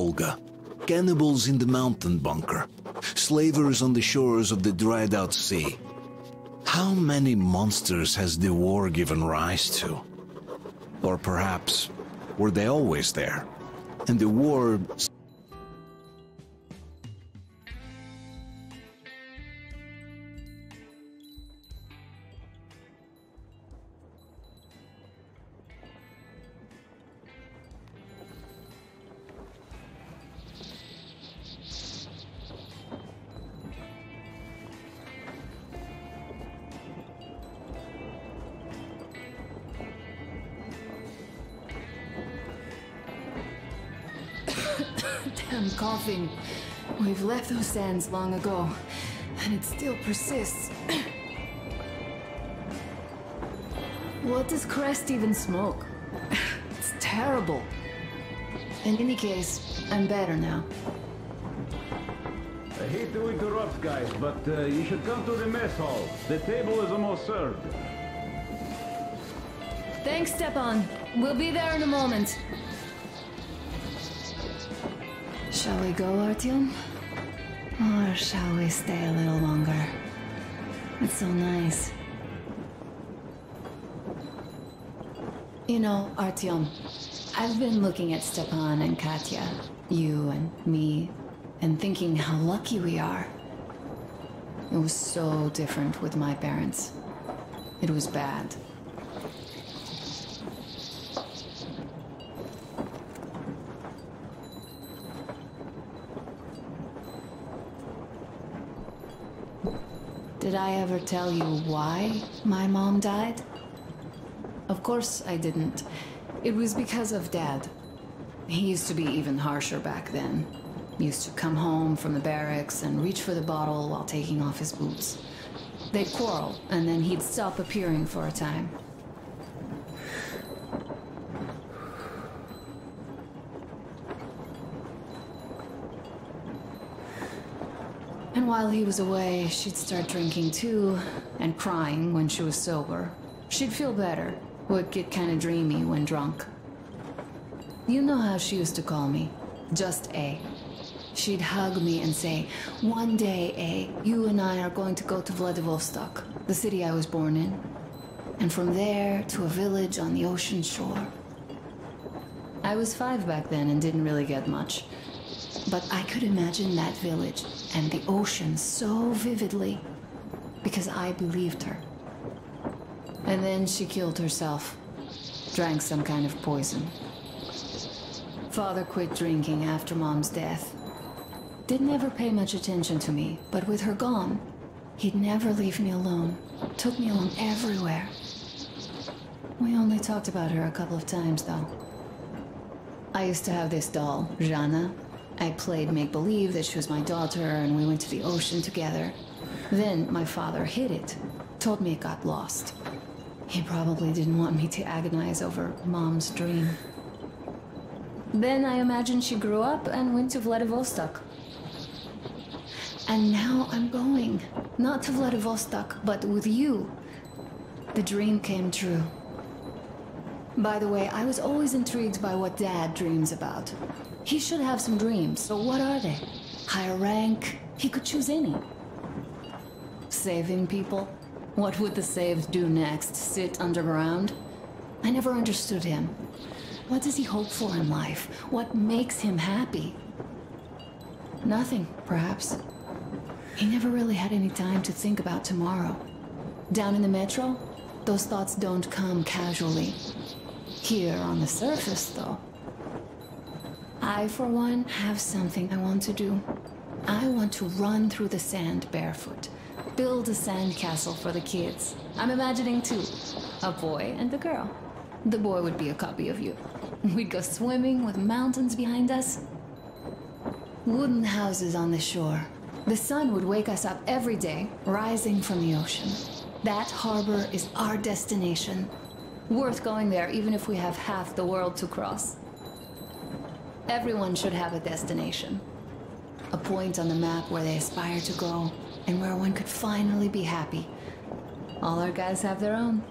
Olga. Cannibals in the mountain bunker. Slavers on the shores of the dried-out sea. How many monsters has the war given rise to? Or perhaps, were they always there? And the war... Damn coughing. We've left those sands long ago, and it still persists. What does Crest even smoke? It's terrible. In any case, I'm better now. I hate to interrupt, guys, but you should come to the mess hall. The table is almost served. Thanks, Stepan. We'll be there in a moment. Shall we go, Artyom? Or shall we stay a little longer? It's so nice. You know, Artyom, I've been looking at Stepan and Katya, you and me, and thinking how lucky we are. It was so different with my parents. It was bad. Did I ever tell you why my mom died? Of course I didn't. It was because of Dad. He used to be even harsher back then. He used to come home from the barracks and reach for the bottle while taking off his boots. They'd quarrel, and then he'd stop appearing for a time. And while he was away, she'd start drinking too, and crying when she was sober. She'd feel better, would get kinda dreamy when drunk. You know how she used to call me? Just A. She'd hug me and say, "One day, A, you and I are going to go to Vladivostok, the city I was born in. And from there to a village on the ocean shore." I was 5 back then and didn't really get much. But I could imagine that village and the ocean so vividly, because I believed her. And then she killed herself, drank some kind of poison. Father quit drinking after Mom's death. Didn't ever pay much attention to me, but with her gone, he'd never leave me alone. Took me along everywhere. We only talked about her a couple of times, though. I used to have this doll, Jana. I played make-believe that she was my daughter, and we went to the ocean together. Then my father hid it, told me it got lost. He probably didn't want me to agonize over Mom's dream. Then I imagined she grew up and went to Vladivostok. And now I'm going. Not to Vladivostok, but with you. The dream came true. By the way, I was always intrigued by what Dad dreams about. He should have some dreams, so what are they? Higher rank? He could choose any. Saving people? What would the saved do next? Sit underground? I never understood him. What does he hope for in life? What makes him happy? Nothing, perhaps. He never really had any time to think about tomorrow. Down in the metro, those thoughts don't come casually. Here on the surface, though. I, for one, have something I want to do. I want to run through the sand barefoot. Build a sandcastle for the kids. I'm imagining 2. A boy and a girl. The boy would be a copy of you. We'd go swimming with mountains behind us. Wooden houses on the shore. The sun would wake us up every day, rising from the ocean. That harbor is our destination. Worth going there even if we have half the world to cross. Everyone should have a destination. A point on the map where they aspire to go, and where one could finally be happy. All our guys have their own.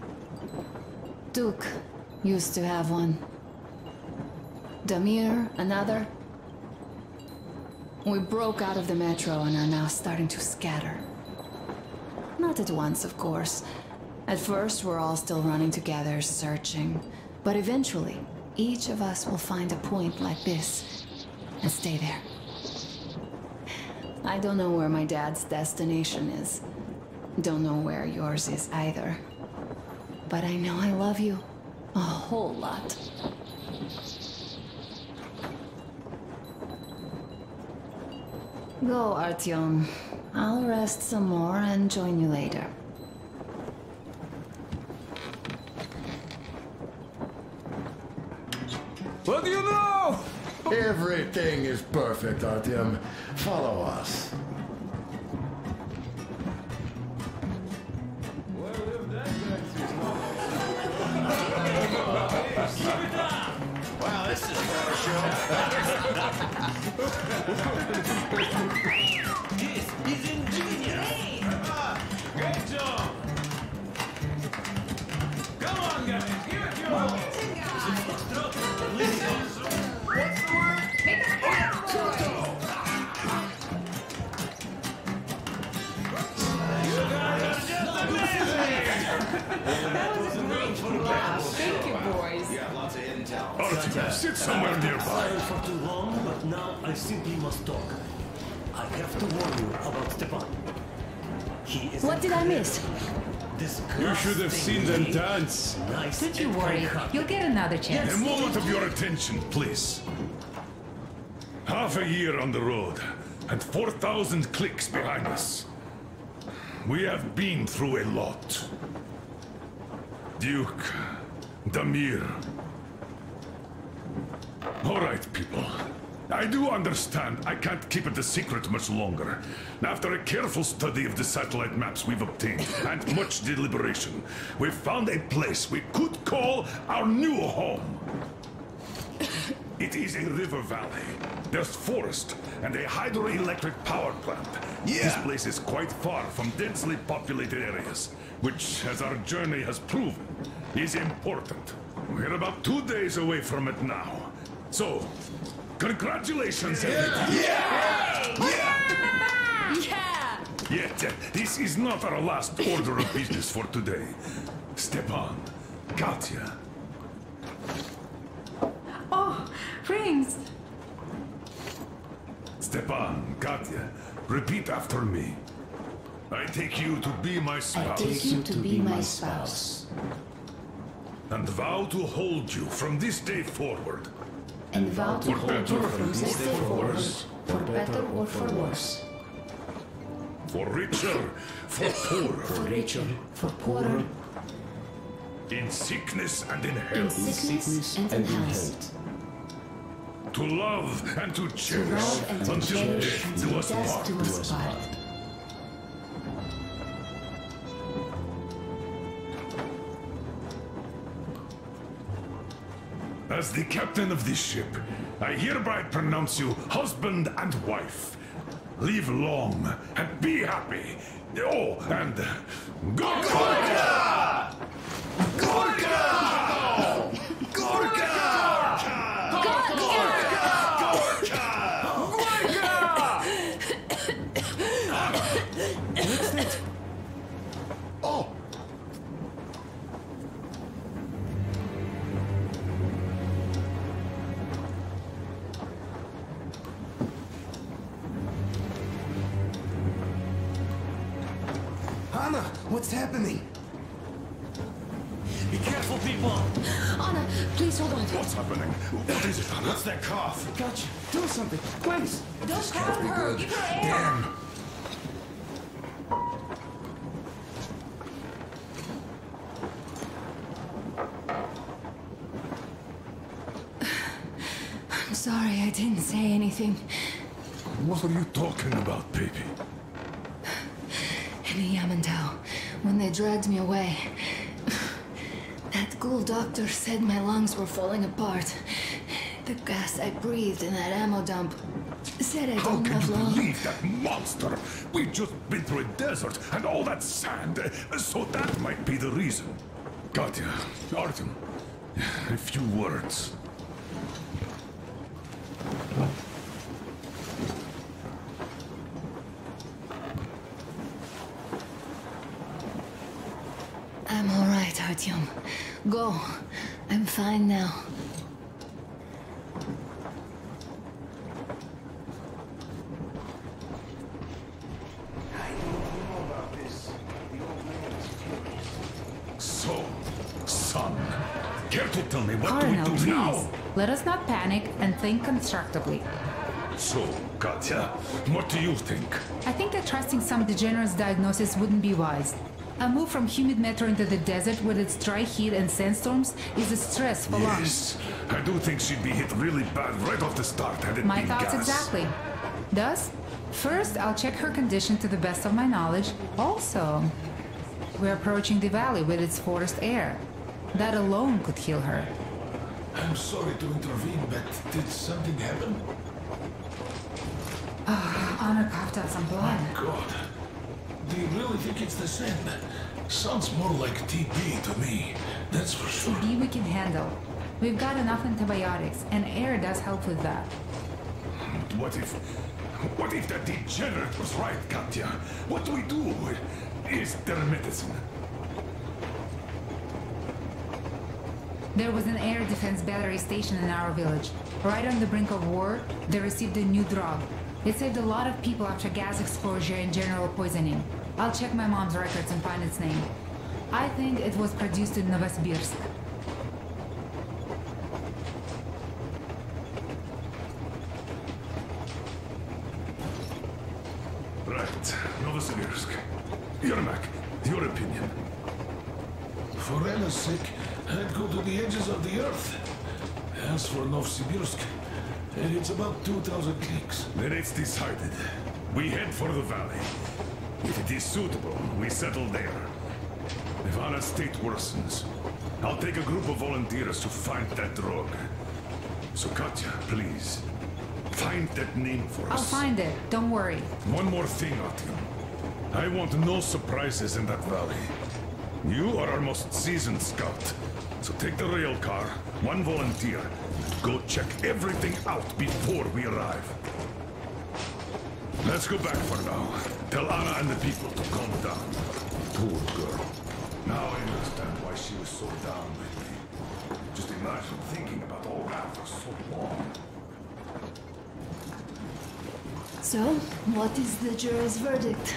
Duke used to have one. Damir, another. We broke out of the metro and are now starting to scatter. Not at once, of course. At first, we're all still running together, searching. But eventually, each of us will find a point like this and stay there. I don't know where my dad's destination is. Don't know where yours is either. But I know I love you a whole lot. Go, Artyom. I'll rest some more and join you later. What do you know? Everything is perfect, Artyom. Follow us. Wow, this is for a show. This is ingenious. Great job! Come on, guys, give it your all. What's the word? You guys are just amazing! That was a great class. Thank you, boys. Yeah, lots of intel. Artyom, sit somewhere nearby. Sorry for too long, but now I simply must talk. I have to warn you about Stepan. He is What did I miss? You should have seen them dance. Nice. Don't you worry. You'll get another chance. A moment of your attention, please. Half a year on the road, and 4,000 clicks behind us. We have been through a lot. Duke, Damir. All right, people. I do understand I can't keep it a secret much longer. After a careful study of the satellite maps we've obtained, and much deliberation, we've found a place we could call our new home. It is a river valley. There's forest and a hydroelectric power plant. Yeah. This place is quite far from densely populated areas, which, as our journey has proven, is important. We're about 2 days away from it now. So, congratulations, everyone. Yet, this is not our last order of business for today. Stepan, Katya. Oh, rings. Stepan, Katya, repeat after me. I take you to be my spouse. I take you to be my spouse. And vow to hold you from this day forward. And vow to For hold better you or from this day forward, worse. for better or for worse. For richer, for poorer. For richer, for poorer, In sickness and in in health. sickness and in health. To love and to To cherish love and to until cherish death until do us death part. do us part. As the captain of this ship, I hereby pronounce you husband and wife. Live long and be happy. Oh, and Gorka! Gorka! Gorka! Oh! Anna, what's happening? Be careful, people! Anna, please hold on. What's happening? What is it, Anna? What's that cough? Gotcha. Do something, please. Don't crowd her. Give her air. Damn! I'm sorry I didn't say anything. What are you talking about, baby? In Yamantau, when they dragged me away, that ghoul doctor said my lungs were falling apart. The gas I breathed in that ammo dump said I How don't can have you long. believe that monster? We've just been through a desert and all that sand, so that might be the reason. Katya, Artyom, a few words. Artyom. Go. I'm fine now. So, son, care to tell me what Colonel, do we do please. now? Let us not panic and think constructively. So, Katya, what do you think? I think that trusting some degenerate's diagnosis wouldn't be wise. A move from humid metro into the desert with its dry heat and sandstorms is a stress for lungs. Yes, I do think she'd be hit really bad right off the start had it My been thoughts gas. exactly. Thus, first I'll check her condition to the best of my knowledge. Also, we're approaching the valley with its forest air. That alone could heal her. I'm sorry to intervene, but did something happen? Anna coughed out some blood. God. Do you really think it's the sand? Sounds more like TB to me, that's for sure. TB we can handle. We've got enough antibiotics, and air does help with that. What if that degenerate was right, Katya? What do we do? Is there medicine? There was an air defense battery station in our village. Right on the brink of war, they received a new drug. It saved a lot of people after gas exposure and general poisoning. I'll check my mom's records and find its name. I think it was produced in Novosibirsk. Right, Novosibirsk. Yermak, your opinion. For Anna's sake, I'd go to the edges of the earth. As for Novosibirsk, it's about 2,000 clicks. Then it's decided. We head for the valley. If it is suitable, we settle there. If Anna's state worsens, I'll take a group of volunteers to find that drug. So Katya, please, find that name for us. I'll find it, don't worry. One more thing, Artyom. I want no surprises in that valley. You are our most seasoned scout. So take the rail car, one volunteer. Go check everything out before we arrive. Let's go back for now. Tell Anna and the people to calm down. Poor girl. Now I understand why she was so down lately. Just imagine thinking about all that for so long. So, what is the jury's verdict?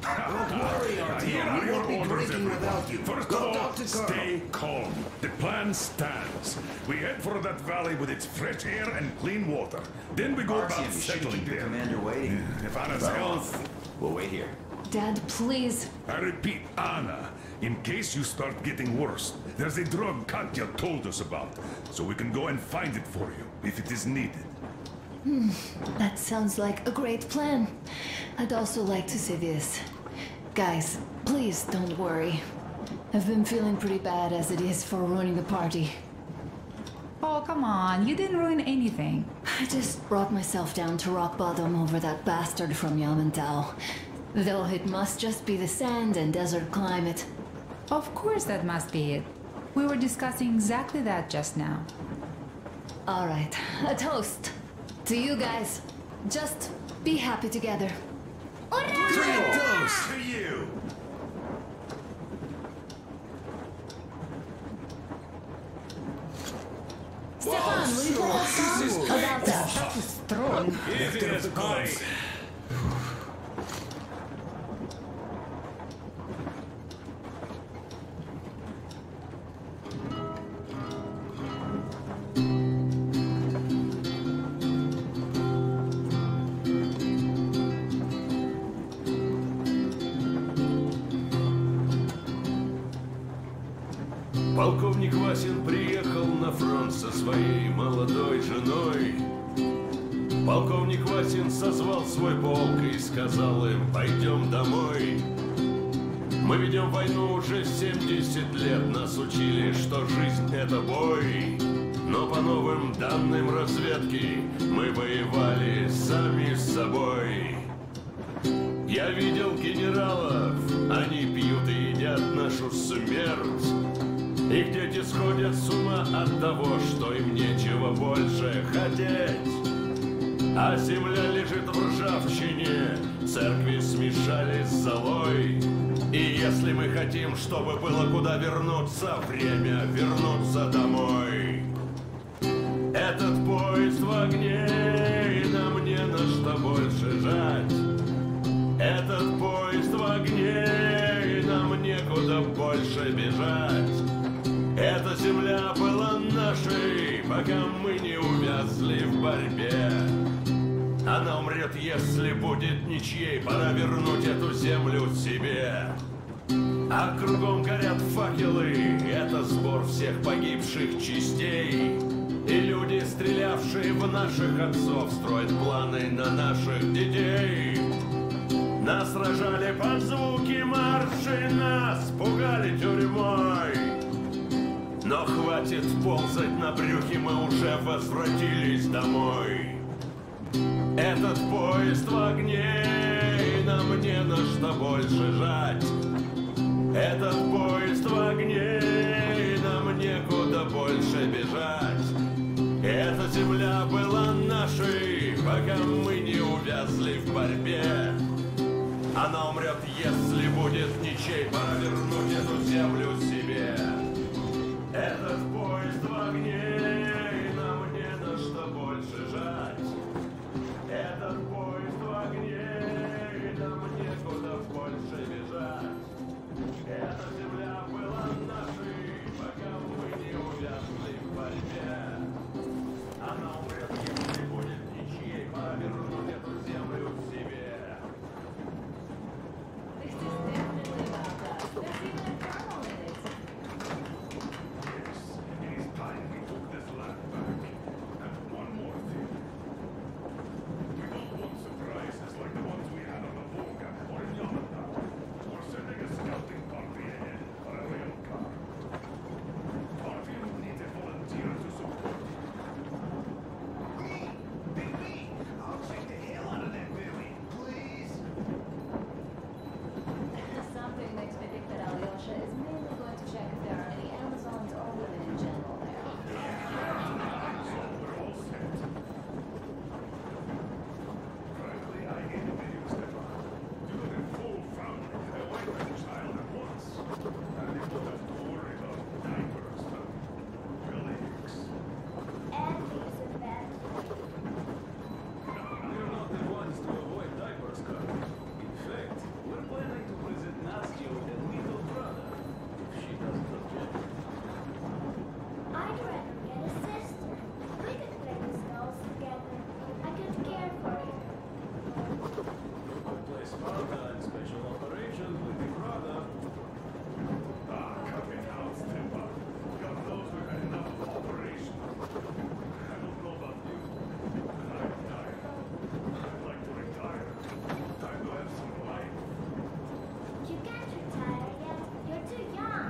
Don't worry, Artyom. We won't be drinking without you. First Go of all, talk to Colonel. stay calm. The plan stands. We head for that valley with its fresh air and clean water. Then we go Artyom, about you shouldn't settling keep your there. commander waiting. If Anna's health... We'll wait here. Dad, please. I repeat, Anna, in case you start getting worse, there's a drug Katya told us about, so we can go and find it for you, if it is needed. That sounds like a great plan. I'd also like to say this. Guys, please don't worry. I've been feeling pretty bad as it is for ruining the party. Oh, come on, you didn't ruin anything. I just brought myself down to rock bottom over that bastard from Yamantau. Though it must just be the sand and desert climate. Of course that must be it. We were discussing exactly that just now. Alright, a toast. To you guys. Just be happy together. Toast to you! Stefan, will you play that song? About that. That was strong. Easy as pie. Полковник Васин приехал на фронт со своей молодой женой. Полковник Васин созвал свой полк и сказал им: пойдем домой. Мы ведем войну уже 70 лет, нас учили, что жизнь это бой. Но по новым данным разведки мы воевали сами с собой. Я видел генералов, они пьют и едят нашу смерть. Их дети сходят с ума от того, что им нечего больше хотеть. А земля лежит в ржавчине, церкви смешались с золой. И если мы хотим, чтобы было куда вернуться, время вернуться домой. Этот поезд в огне, и нам не на что больше жать. Этот поезд в огне, и нам некуда больше бежать. Эта земля была нашей, пока мы не увязли в борьбе. Она умрет, если будет ничьей, пора вернуть эту землю себе. А кругом горят факелы, это сбор всех погибших частей. И люди, стрелявшие в наших отцов, строят планы на наших детей. Нас сражали под звуки маршей, нас пугали тюрьмой. Но хватит ползать на брюхе, мы уже возвратились домой. Этот поезд в огне, и нам не на что больше жать. Этот поезд в огне, и нам некуда больше бежать. Эта земля была нашей, пока мы не увязли в борьбе. Она умрет, если будет ничей, пора вернуть эту землю себе. Этот поезд в огне, и нам не на что больше жать. Этот поезд в огне, и нам некуда больше бежать. Эта земля была нашей, пока мы не увязли в борьбе. Она умрет, если будет ничьей, пора вернуть эту землю себе. This is definitely about us. There's even a thermal in it. Yes, it is time we took this land back. And one more thing. We don't want surprises like the ones we had on the Vega or in Yamata. Or sending a scouting party ahead on a rail car. Party would need a volunteer to support you. Me! I'll take the hell out of that building, please! Something makes me think that Alyosha is mainly going to check if there are any Amazons or women in general there. So we're all set. Frankly, I envy you, Stefan. You got a full family, a wife and child at once. And you don't have to worry about diapers and relics. And he's a bad We're not the ones to avoid diapers, Carl. In fact, we're planning to present Nastya with a little brother, if she doesn't object. I'd rather get a sister. We could play with dolls together. I could care for you. We'll play Sparta and special operations with the brother. Ah, cut it out, Stefan. God knows we've had enough of operation. I don't know about you, but I'm tired. I'd like to retire. Time to have some life. You can't retire yet. You're too young.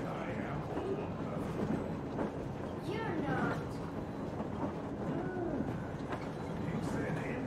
I am old enough. You're not. You said it.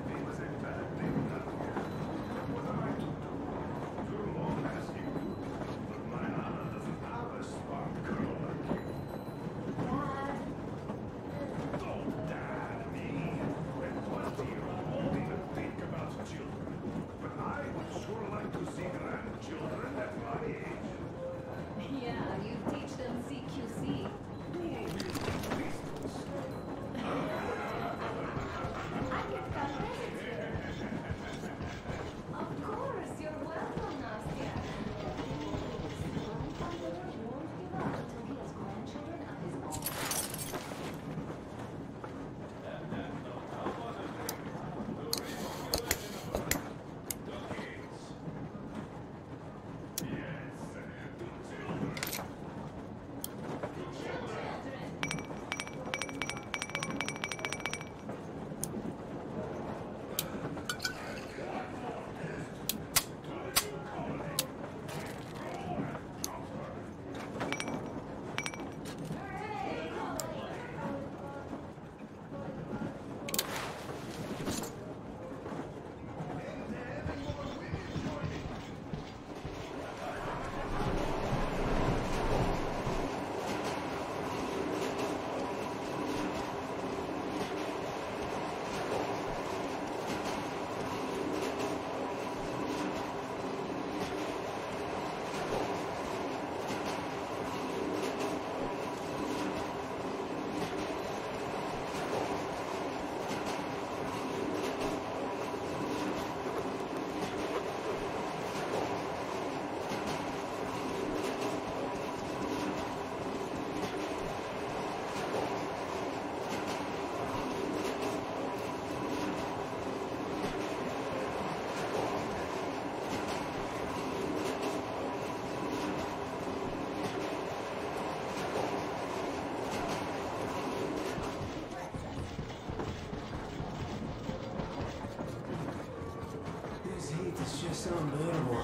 so unbearable,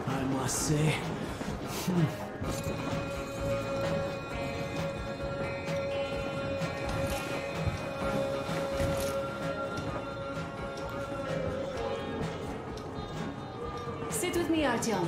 I must say. Sit with me, Artyom.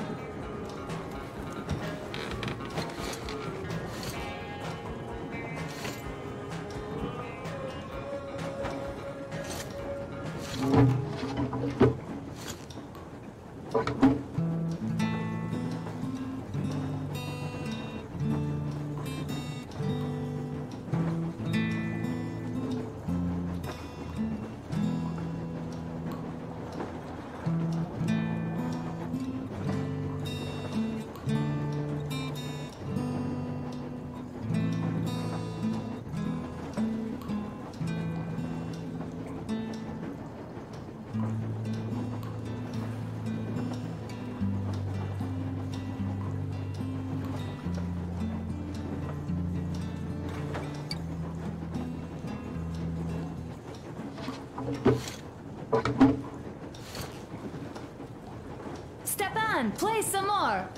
Stepan, play some more!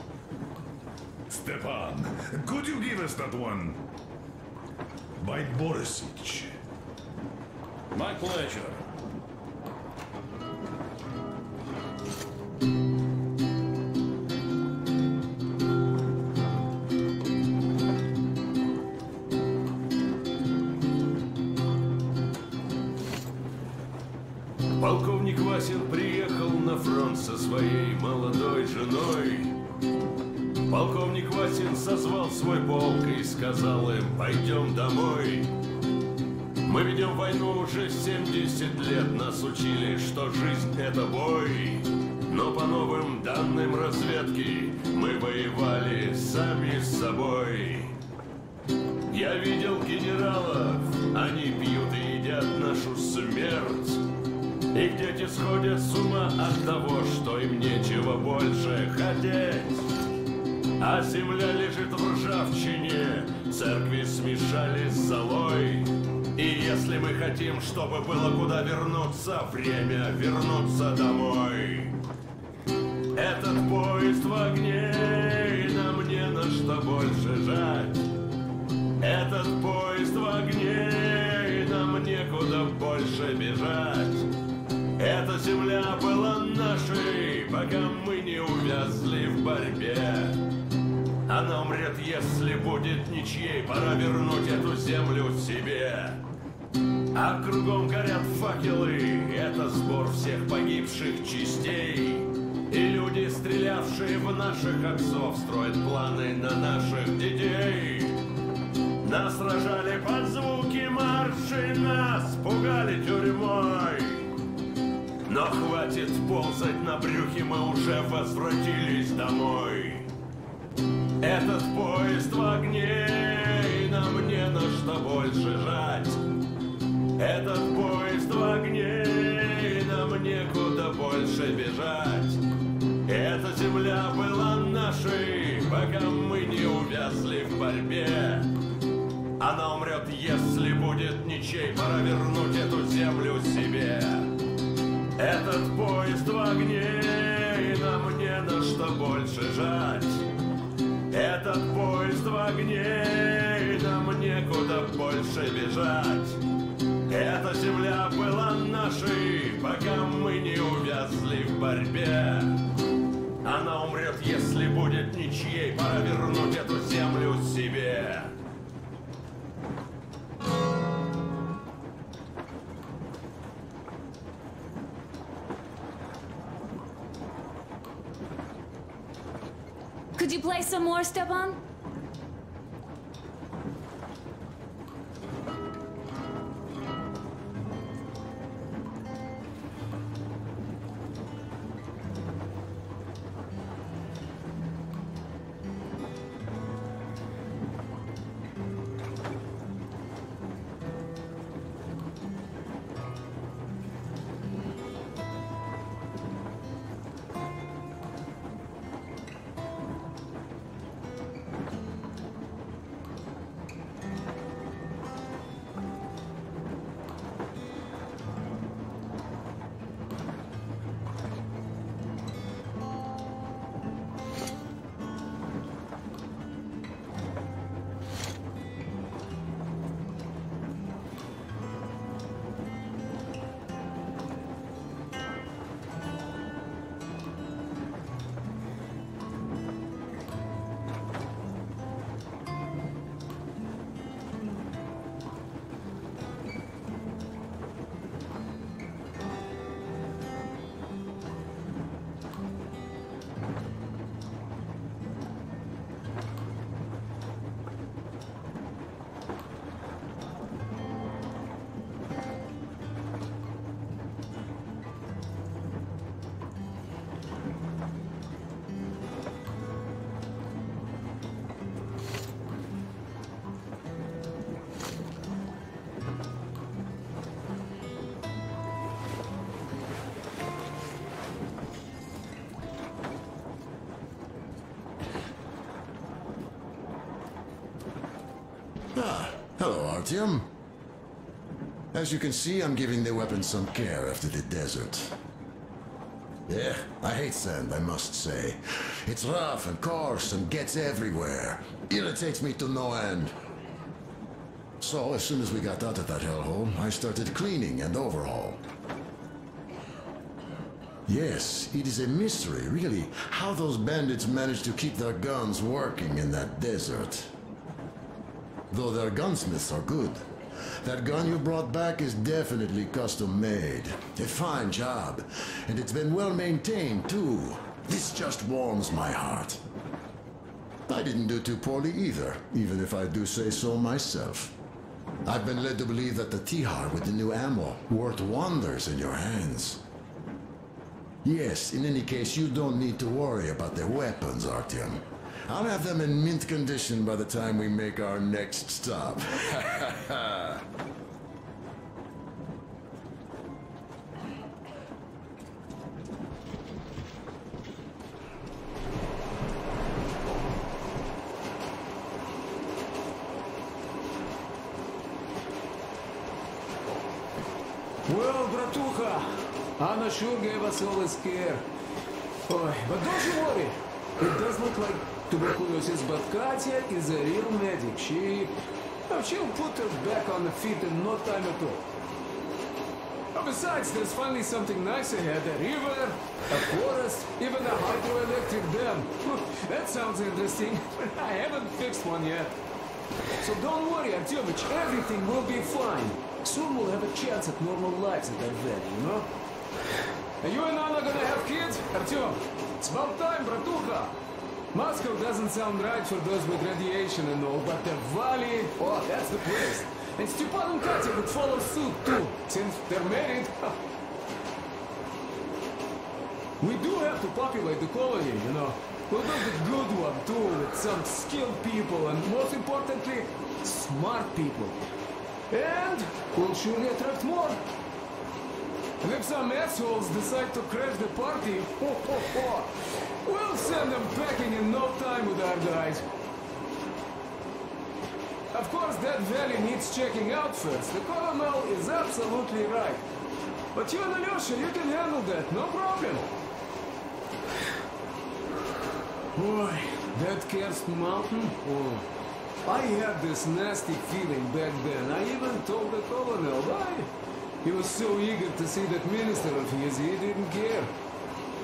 Stepan, could you give us that one? By Borisich. My pleasure. Полковник Васин приехал на фронт со своей молодой женой. Полковник Васин созвал свой полк и сказал им: пойдем домой. Мы ведем войну уже 70 лет, нас учили, что жизнь это бой. Но по новым данным разведки мы воевали сами с собой. Я видел генералов, они пьют и едят нашу смерть. Их дети сходят с ума от того, что им нечего больше хотеть. А земля лежит в ржавчине, церкви смешали с золой. И если мы хотим, чтобы было куда вернуться, время вернуться домой. Этот поезд в огне, и нам не на что больше жать. Этот поезд в огне, и нам некуда больше бежать. Эта земля была нашей, пока мы не увязли в борьбе. Она умрет, если будет ничьей, пора вернуть эту землю себе. А кругом горят факелы, это сбор всех погибших частей. И люди, стрелявшие в наших отцов, строят планы на наших детей. Нас сражали под звуки маршей, нас пугали тюрьмой. Но хватит ползать на брюхе, мы уже возвратились домой. Этот поезд в огне, и нам не на что больше жать. Этот поезд в огне, и нам некуда больше бежать. Эта земля была нашей, пока мы не увязли в борьбе. Она умрет, если будет ничей, пора вернуть эту землю себе. Этот поезд в огне, и нам не на что больше жать. Этот поезд в огне, и нам некуда больше бежать. Эта земля была нашей, пока мы не увязли в борьбе. Она умрет, если будет ничьей, пора вернуть эту землю себе. Could you play some more, Stepan? Hello, Artyom. As you can see, I'm giving the weapon some care after the desert. Yeah, I hate sand, I must say. It's rough and coarse and gets everywhere. Irritates me to no end. So, as soon as we got out of that hellhole, I started cleaning and overhaul. Yes, it is a mystery, really, how those bandits managed to keep their guns working in that desert. Though their gunsmiths are good. That gun you brought back is definitely custom-made. A fine job. And it's been well maintained, too. This just warms my heart. I didn't do too poorly either, even if I do say so myself. I've been led to believe that the Tihar with the new ammo worked wonders in your hands. Yes, in any case, you don't need to worry about their weapons, Artyom. I'll have them in mint condition by the time we make our next stop. Well, bratucha, Anna sure gave us all a scare. Oh, but don't you worry. It does look like tuberculosis, but Katya is a real medic. She'll put her back on the feet in no time at all. Oh, besides, there's finally something nice ahead. A river, a forest, even a hydroelectric dam. That sounds interesting. I haven't fixed one yet. So don't worry, Artyomich, everything will be fine. Soon we'll have a chance at normal lives at that valley, you know? Are you and Anna gonna have kids? Artyom, it's about time, bratucha. Moscow doesn't sound right for those with radiation and all, but the valley, oh, that's the place. And Stepan and Katya would follow suit, too, since they're married. We do have to populate the colony, you know. We'll build a good one, too, with some skilled people, and most importantly, smart people. And we'll surely attract more. And if some assholes decide to crash the party, we'll send them packing in no time with our guys. Of course, that valley needs checking out first. The colonel is absolutely right. But you and Alyosha, you can handle that, no problem. Boy, that cursed mountain, oh. I had this nasty feeling back then. I even told the colonel, why? He was so eager to see that minister of his, he didn't care.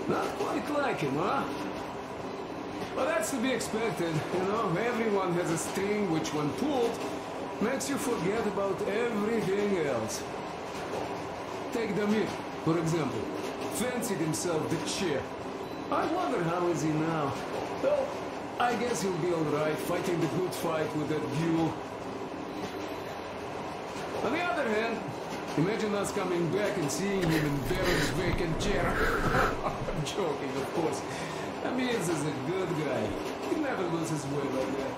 Not quite like him, huh? But that's to be expected, you know. Everyone has a string which, when pulled, makes you forget about everything else. Take Damir, for example. Fancied himself the chair. I wonder how is he now. Well, I guess he'll be alright, fighting the good fight with that duel. On the other hand, imagine us coming back and seeing him in Baron's vacant chair. I'm joking, of course. Amirs is a good guy. He never loses way like that.